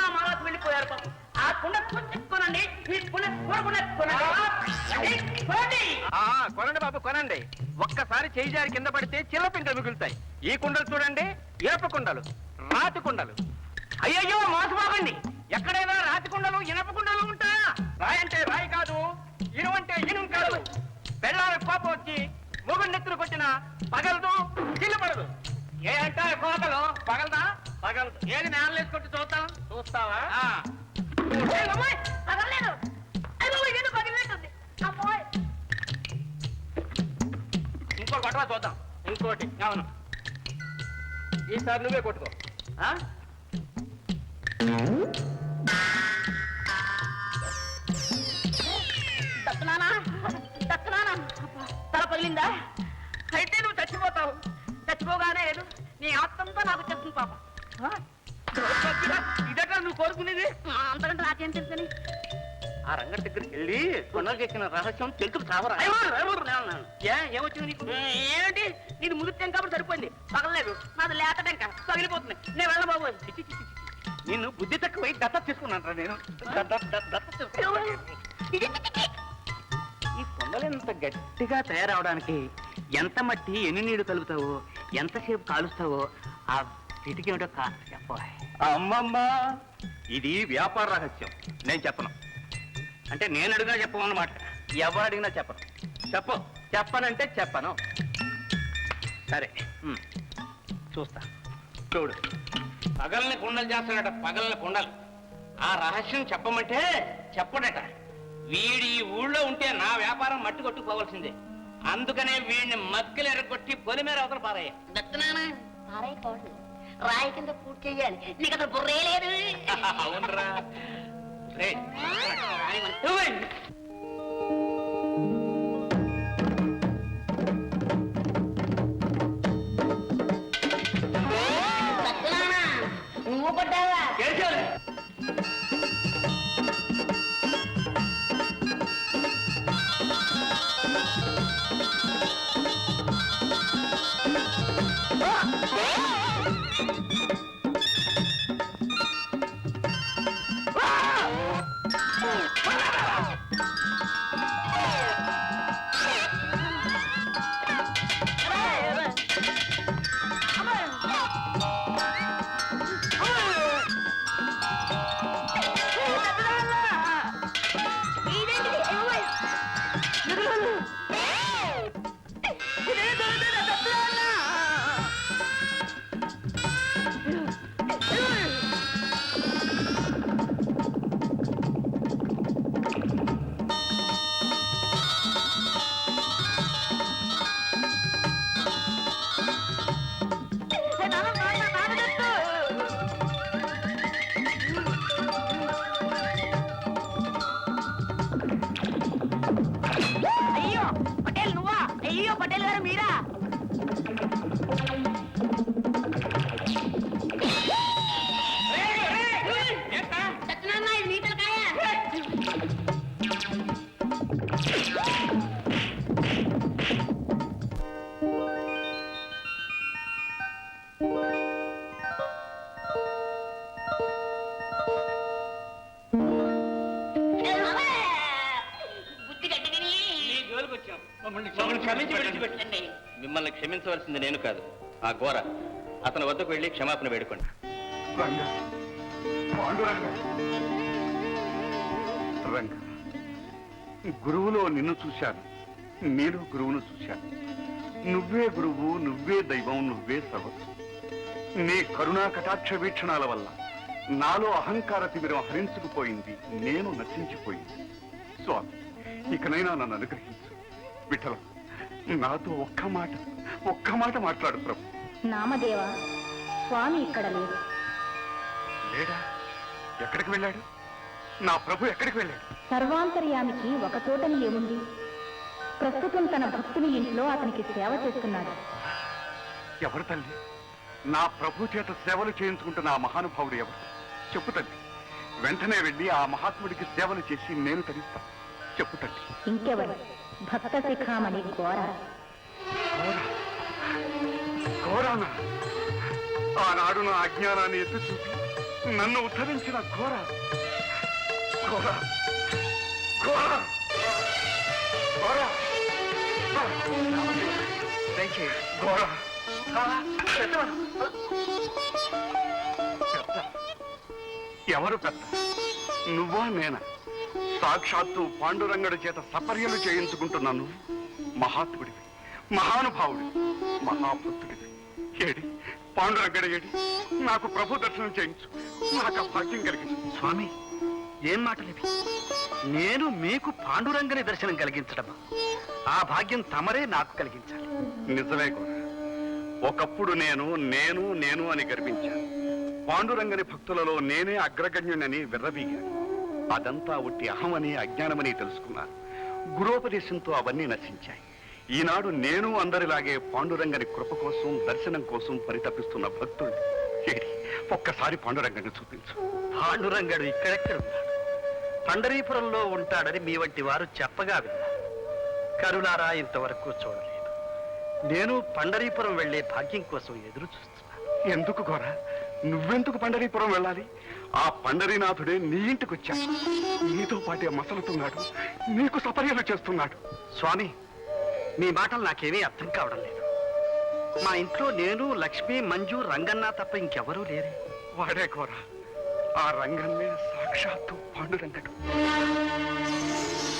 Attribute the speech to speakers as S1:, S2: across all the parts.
S1: నా మాలకు వెళ్ళిపోయారు పాపం. ఆ కుండ కొనండి, ఈ కుండ
S2: కొనండి బాబు కొనండి. ఒక్కసారి చేయి జారి కింద పడితే చిల్లపింకలు మిగులుతాయి. ఈ కుండలు చూడండి, ఇనప కుండలు, రాతి కుండలు.
S1: అయ్యయ్యో మోసపోకండి.
S2: ఎక్కడైనా రాతి కుండలు ఇనప కుండలు ఉంటాయా? రాయి అంటే రాయి కాదు, ఇనుము అంటే ఇనుము కాదు. బెల్లాలకు కోపం వచ్చి మొగుడు నెత్తులకు వచ్చిన పగలదు, చిల్లపడదు. ఏ అంటే కోతలు పగలదా? పగలదు. ఏది నేల వేసుకుంటూ చూస్తాం? చూస్తావా? ఇంకో కొట్టవా చూద్దాం. ఇంకోటి. అవును, ఈసారి నువ్వే కొట్టుకో.
S1: తల పగిలిందా? అయితే నువ్వు చచ్చిపోతావు. చచ్చిపోగానే నీ ఆత్మంతో నాకు చెప్తుంది పాపం.
S2: ఇదట నువ్వు కోరుకునేది?
S1: అంతకంటే నాకేం తెలుసని
S2: ఆ రంగడి దగ్గరికి వెళ్ళి కొండలు ఎక్కిన రహస్యం తెలుసు కావరా? ఏమొచ్చింది నీకు?
S1: ఏమిటి? నీది ముదురు కాబట్టి సరిపోయింది. పగలలేదు. నాది లేత టెంక పగిలిపోతుంది. నేను వెళ్ళబాబు.
S2: నేను బుద్ధి తక్కువ దత్త తీసుకున్నాను. నేను ఈ కొండలు ఎంత గట్టిగా తయారవడానికి ఎంత మట్టి ఎన్ని నీళ్లు కలుపుతావో, ఎంతసేపు కాలుస్తావో ఆ వీటికేమిటో కాస్త చెప్పాలి. అమ్మమ్మ, ఇది వ్యాపార రహస్యం. నేను చెప్పను. అంటే నేను అడిగినా చెప్పమన్నమాట. ఎవరు అడిగినా చెప్పను. చెప్పనంటే చెప్పను. సరే, చూస్తా. చూడు, పగల్ని కుండలు చేస్తాడట. పగల్ని కుండలు. ఆ రహస్యం చెప్పమంటే చెప్పడట. వీడి ఈ ఊళ్ళో ఉంటే నా వ్యాపారం మట్టి కొట్టుకోవాల్సిందే. అందుకనే వీడిని మక్కలు ఎరగొట్టి పొలిమేర అవతల పారాయి.
S1: రాయి కింద పూర్తి చెయ్యాలి. నీకు అసలు బుర్రే లేదు.
S2: అవునరా.
S1: నువ్వు పడ్డావా? పటేల్ గారు మీరా?
S2: మిమ్మల్ని క్షమించవలసింది నేను కాదు, ఆ ఘోర. అతని వద్దకు వెళ్ళి క్షమాపణ వేడుకోండి.
S3: రంగ, గురువులో నిన్ను చూశాను, నేను గురువును చూశాను. నువ్వే గురువు, నువ్వే దైవం, నువ్వే సర్వస్వం. నీ కరుణా కటాక్ష వీక్షణాల వల్ల నాలో అహంకార తిమిరం హరించుకుపోయింది, నేను నశించిపోయింది. స్వామి, ఇకనైనా నన్ను అనుగ్రహించు. విఠల, నాతో ఒక్క మాట మాట్లాడు ప్రభు.
S4: నామదేవ, స్వామి ఇక్కడ లేదు.
S3: లేడా? ఎక్కడికి వెళ్ళాడు? నా ప్రభు ఎక్కడికి వెళ్ళాడు?
S4: సర్వాంతర్యామికి ఒక చోటని ఏముంది? ప్రస్తుతం తన భక్తుని ఇంట్లో అతనికి సేవ చేస్తున్నాడు.
S3: ఎవరు తల్లి? నా ప్రభు చేత సేవలు చేయించుకుంటున్న ఆ మహానుభావుడు ఎవరు? చెప్పు తల్లి. వెంటనే వెళ్ళి ఆ మహాత్ముడికి సేవలు చేసి నేను తరిస్తాను. చెప్పు తల్లి.
S4: ఇంకెవరు? భక్త శిఖామణి ఘోర.
S3: ఘోరానా? ఆనాడు నా అజ్ఞానాన్ని ఎత్తి చూపి నన్ను ఉద్ధరించిన ఘోర ఘోర ఘోర ఘోర దయచేసి ఘోర పెద్ద ఎవరు పెద్ద నువ్వా నేనా? సాక్షాత్తు పాండురంగడి చేత సపర్యలు చేయించుకుంటున్నాను. మహాత్ముడివి, మహానుభావుడివి, మహాభక్తుడివి. AD పాండురంగడి AD? నాకు ప్రభు దర్శనం చేయించు, నాకు భాగ్యం కలిగించు.
S2: స్వామి, ఏం మాటలివి? నేను మీకు పాండురంగని దర్శనం కలిగించడమా? ఆ భాగ్యం తమరే నాకు కలిగించాలి.
S3: నిజమే కూడా. ఒకప్పుడు నేను నేను నేను అని గర్వించాను. పాండురంగని భక్తులలో నేనే అగ్రగణ్యునని విర్రవీగాను. అదంతా ఒట్టి అహమని అజ్ఞానమని తెలుసుకున్నాను. గురోపదేశంతో అవన్నీ నశించాయి. ఈనాడు నేను అందరిలాగే పాండురంగని కృప కోసం, దర్శనం కోసం పరితపిస్తున్న భక్తుడు. ఏడి ఒక్కసారి పాండురంగని చూపించు.
S2: పాండురంగడు ఇక్కడెక్కడున్నాడు? పండరీపురంలో ఉంటాడని మీ వంటి వారు చెప్పగా విన్నా. కరుణారా ఇంతవరకు చూడలేదు. నేను పండరీపురం వెళ్లే భాగ్యం కోసం ఎదురు చూస్తున్నాను.
S3: ఎందుకు గోరా? నువ్వెందుకు పండరీపురం వెళ్ళాలి? ఆ పండరీనాథుడే నీ ఇంటికి వచ్చాడు. నీతో పాటే మసలుతున్నాడు, నీకు సపర్యలు చేస్తున్నాడు.
S2: స్వామి, మీ మాటలు నాకేమీ అర్థం కావడం లేదు. మా ఇంట్లో నేను, లక్ష్మి, మంజు, రంగన్న తప్ప ఇంకెవరూ లేరే.
S3: వాడే గోరా, ఆ రంగన్నే సాక్షాత్తు పాండురంగడు.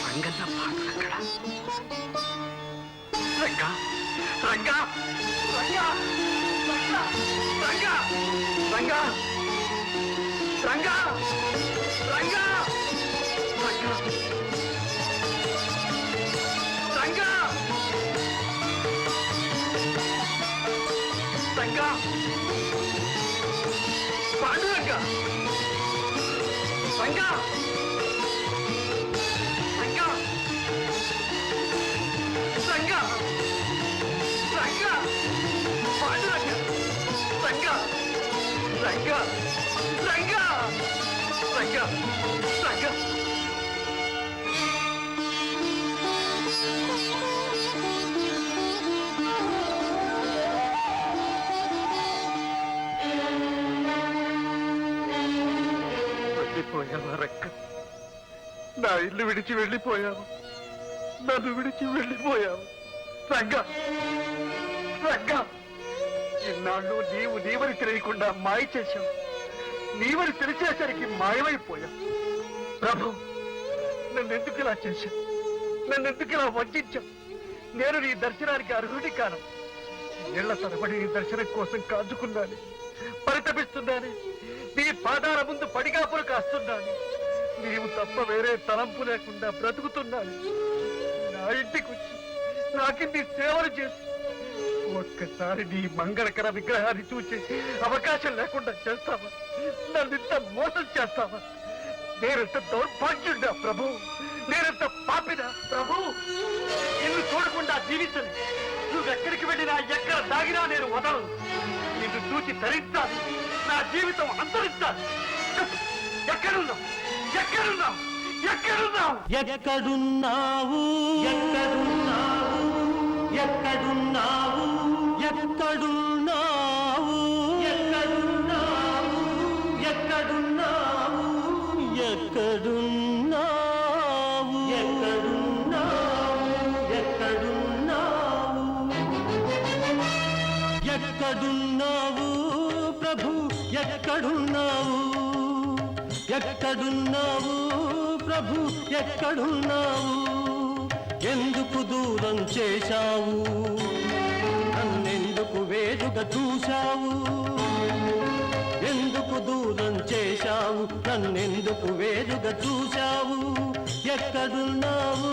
S2: రంగన్న పాండురంగడా? రంగా రంగా రంగా రంగా రంగా రంగా రంగా రంగా రంగా రంగా రంగా పాండురంగ రంగా రంగా రంగా రంగా పాండురంగ రంగా రంగా రంగా రంగా రంగా వెళ్ళిపోయావా రక్క? నా ఇల్లు విడిచి వెళ్ళిపోయావు, నన్ను విడిచి వెళ్ళిపోయావు రంగా రంగా. ఇన్నాళ్ళు నీవు నీవని తెలియకుండా మాయ చేశావు, నీవని తెలిసేసరికి మాయమైపోయావు. ప్రభు, నన్నెందుకు ఇలా చేశావు? నన్నెందుకు ఇలా వంచావు? నేను నీ దర్శనానికి అర్హుడి కాను. ఏళ్ల తరబడి నీ దర్శనం కోసం కాచుకున్నాను, పరితపిస్తున్నాను. నీ పాదాల ముందు పడిగాపులు కాస్తున్నాను. నీవు తప్ప వేరే తలంపు లేకుండా బ్రతుకుతున్నాను. నా ఇంటికి వచ్చి నాకిన్ని సేవలు చేసి ఒక్కసారి నీ మంగళకర విగ్రహాన్ని చూసి అవకాశం లేకుండా చేస్తావా? నన్నింత మోసం చేస్తావా? నేనంత దౌర్భాగ్యుడా ప్రభు? నేనంత పాపినా ప్రభు? నిన్ను చూడకుండా జీవించను. నువ్వెక్కడికి వెళ్ళినా, ఎక్కడ దాగినా నేను వదలను. నిన్ను చూసి ధరించాలి, నా జీవితం అంతరించాలి. ఎక్కడున్నావు? ఎక్కడున్నావు? ఎక్కడున్నావు?
S5: ఎక్కడున్నావు? ఎక్కడున్నావు? ఎక్కడున్నావు? ఎక్కడున్నావు? ఎక్కడున్నావు? ఎక్కడున్నావు? ఎక్కడున్నావు? ఎక్కడున్నావు? ఎక్కడున్నావు? ఎక్కడున్నావు ప్రభు? ఎక్కడున్నావు? ఎక్కడున్నావు ప్రభు? ఎక్కడున్నావు? ఎందుకు దూరం చేశావు? నన్నెందుకు వేరుగా చూశావు? ఎందుకు దూరం చేశావు? నన్నెందుకు వేరుగా చూశావు? ఎక్కడున్నావు